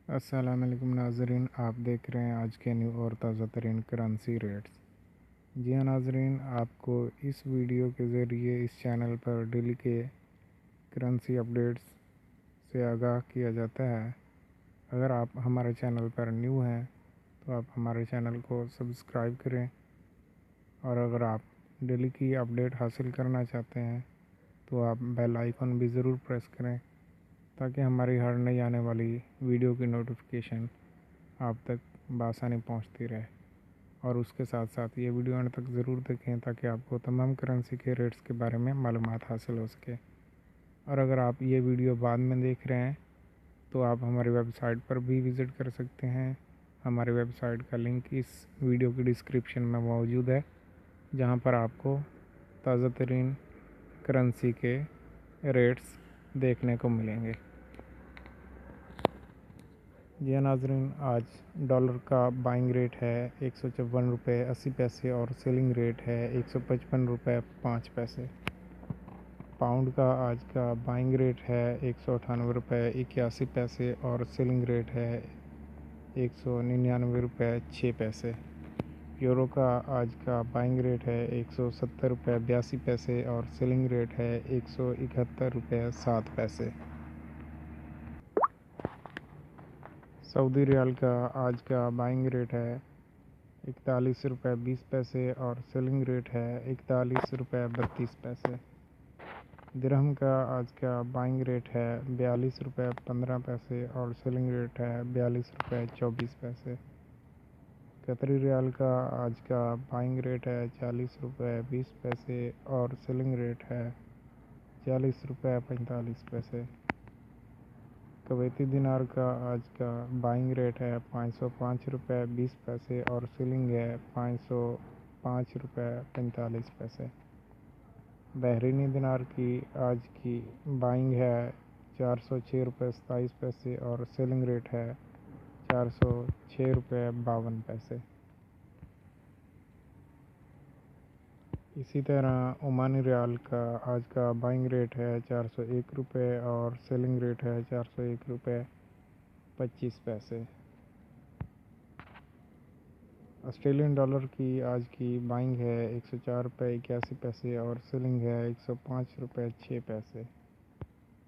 अस्सलाम वालेकुम नाज़रीन, आप देख रहे हैं आज के न्यू और ताज़ा तरीन करेंसी रेट्स। जी हाँ नाज़रीन, आपको इस वीडियो के ज़रिए इस चैनल पर डेली के करेंसी अपडेट्स से आगाह किया जाता है। अगर आप हमारे चैनल पर न्यू हैं तो आप हमारे चैनल को सब्सक्राइब करें, और अगर आप डेली की अपडेट हासिल करना चाहते हैं तो आप बेल आइकन भी ज़रूर प्रेस करें, ताकि हमारी हर नई आने वाली वीडियो की नोटिफिकेशन आप तक बआसानी पहुंचती रहे। और उसके साथ साथ ये वीडियो अंत तक ज़रूर देखें, ताकि आपको तमाम करेंसी के रेट्स के बारे में मालूमात हासिल हो सके। और अगर आप ये वीडियो बाद में देख रहे हैं तो आप हमारी वेबसाइट पर भी विज़िट कर सकते हैं। हमारी वेबसाइट का लिंक इस वीडियो की डिस्क्रिप्शन में मौजूद है, जहाँ पर आपको ताज़ा तरीन करेंसी के रेट्स देखने को मिलेंगे। जी नाज़रीन, आज डॉलर का बाइंग रेट है 154 रुपये 80 पैसे और सेलिंग रेट है 155 रुपये 5 पैसे। पाउंड का आज का बाइंग रेट है 198 रुपये 81 पैसे और सेलिंग रेट है 199 रुपये 6 पैसे। यूरो का आज का बाइंग रेट है 170 रुपये 82 पैसे और सेलिंग रेट है 171 रुपये 7 पैसे। सऊदी रियाल का आज का बाइंग रेट है 41 रुपये 20 पैसे और सेलिंग रेट है 41 रुपये 32 पैसे। दिरहम का आज का बाइंग रेट है 42 रुपये 15 पैसे और सेलिंग रेट है 42 रुपये 24 पैसे। कतरी रियाल का आज का बाइंग रेट है 40 रुपये 20 पैसे और सेलिंग रेट है 40 रुपये 45 पैसे। कुवैती दिनार का आज का बाइंग रेट है 505 रुपये 20 पैसे और सेलिंग है 505 रुपये 45 पैसे। बहरीनी दिनार की आज की बाइंग है 406 रुपये 27 पैसे और सेलिंग रेट है 406 रुपये 52 पैसे। इसी तरह ओमानी रियाल का आज का बाइंग रेट है 401 रुपये और सेलिंग रेट है 401 रुपये 25 पैसे। ऑस्ट्रेलियन डॉलर की आज की बाइंग है 104 रुपये 81 पैसे और सेलिंग है 105 रुपये 6 पैसे।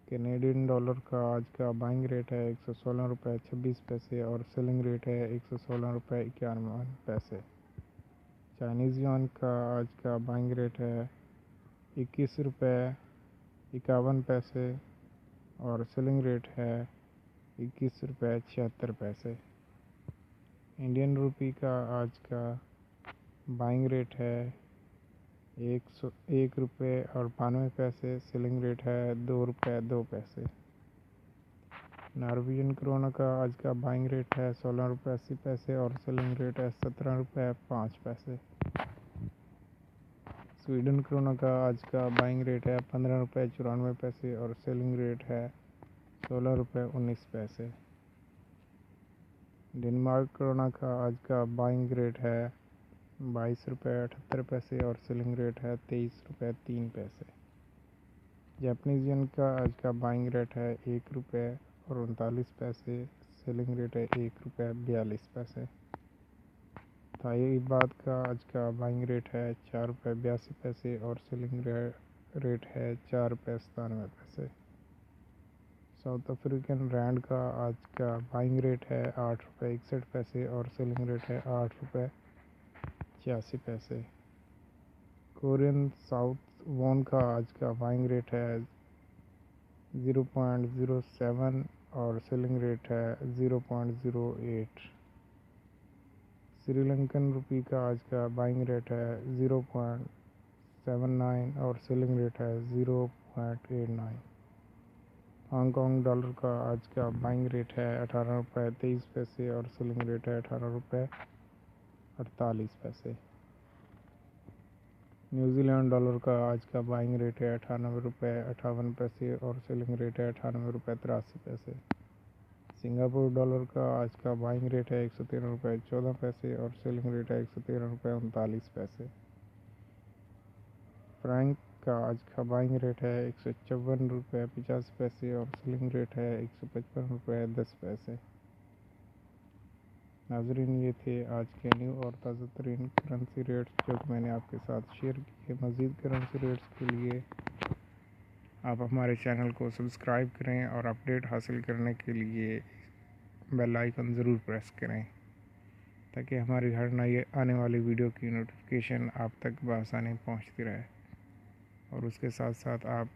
कैनेडियन डॉलर का आज का बाइंग रेट है 116 रुपये 26 पैसे और सेलिंग रेट है 116 रुपये 91 पैसे। चाइनीज़ युआन का आज का बाइंग रेट है 21 रुपये 51 पैसे और सेलिंग रेट है 21 रुपये 76 पैसे। इंडियन रुपी का आज का बाइंग रेट है 101 रुपये 92 पैसे, सेलिंग रेट है 2 रुपये 2 पैसे। नॉर्वेजियन क्रोना का आज का बाइंग रेट है 16 रुपये 80 पैसे और सेलिंग रेट है 17 रुपये 5 पैसे। स्वीडन क्रोना का आज का बाइंग रेट है 15 रुपये 94 पैसे और सेलिंग रेट है 16 रुपये 19 पैसे। डेनमार्क क्रोना का आज का बाइंग रेट है 22 रुपये 78 पैसे और सेलिंग रेट है 23 रुपये 3 पैसे। जापानीज येन का आज का बाइंग रेट है 1 रुपये 39 पैसे, सेलिंग रेट है 1 रुपये 42 पैसे। थाई बात का आज का बाइंग रेट है 4 रुपये 82 पैसे और सेलिंग रेट है 4 रुपये 97 पैसे। साउथ अफ्रीकन रैंड का आज का बाइंग रेट है 8 रुपये 61 पैसे और सेलिंग रेट है 8 रुपये 86 पैसे। कोरियन साउथ वॉन का आज का बाइंग रेट है 0.07 और सेलिंग रेट है 0.08। श्रीलंकन रुपी का आज का बाइंग रेट है 0.79 और सेलिंग रेट है 0.89। हांगकांग डॉलर का आज का बाइंग रेट है 18 रुपये 23 पैसे और सेलिंग रेट है 18 रुपये 48 पैसे। न्यूजीलैंड डॉलर का आज का बाइंग रेट है 98 रुपये 58 पैसे और सेलिंग रेट है 98 रुपये 83 पैसे। सिंगापुर डॉलर का आज का बाइंग रेट है 113 रुपये 14 पैसे और सेलिंग रेट है 113 रुपये 39 पैसे। फ्रैंक का आज का बाइंग रेट है 154 रुपये 50 पैसे और सेलिंग रेट है 155 रुपये 10 पैसे। नाजरीन, ये थे आज के न्यू और ताज़ा तरीन करेंसी रेट्स जो कि मैंने आपके साथ शेयर किए। मज़ीद करेंसी रेट्स के लिए आप हमारे चैनल को सब्सक्राइब करें और अपडेट हासिल करने के लिए बेल आइकन ज़रूर प्रेस करें ताकि हमारी हर नई आने वाली वीडियो की नोटिफिकेशन आप तक बआसानी पहुंचती रहे। और उसके साथ साथ आप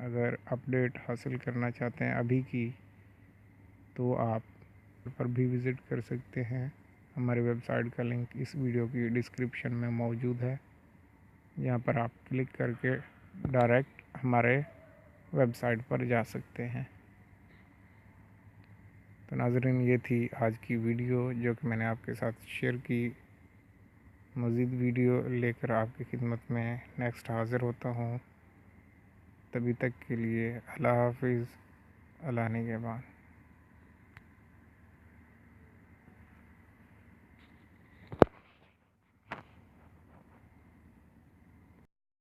अगर अपडेट हासिल करना चाहते हैं अभी की, तो आप पर भी विज़िट कर सकते हैं। हमारी वेबसाइट का लिंक इस वीडियो की डिस्क्रिप्शन में मौजूद है, जहाँ पर आप क्लिक करके डायरेक्ट हमारे वेबसाइट पर जा सकते हैं। तो नाज़रीन, ये थी आज की वीडियो जो कि मैंने आपके साथ शेयर की। मज़ीद वीडियो लेकर आपकी खिदमत में नेक्स्ट हाज़िर होता हूँ। तभी तक के लिए अल्लाह हाफ़िज़, अल्लाह निगहबान।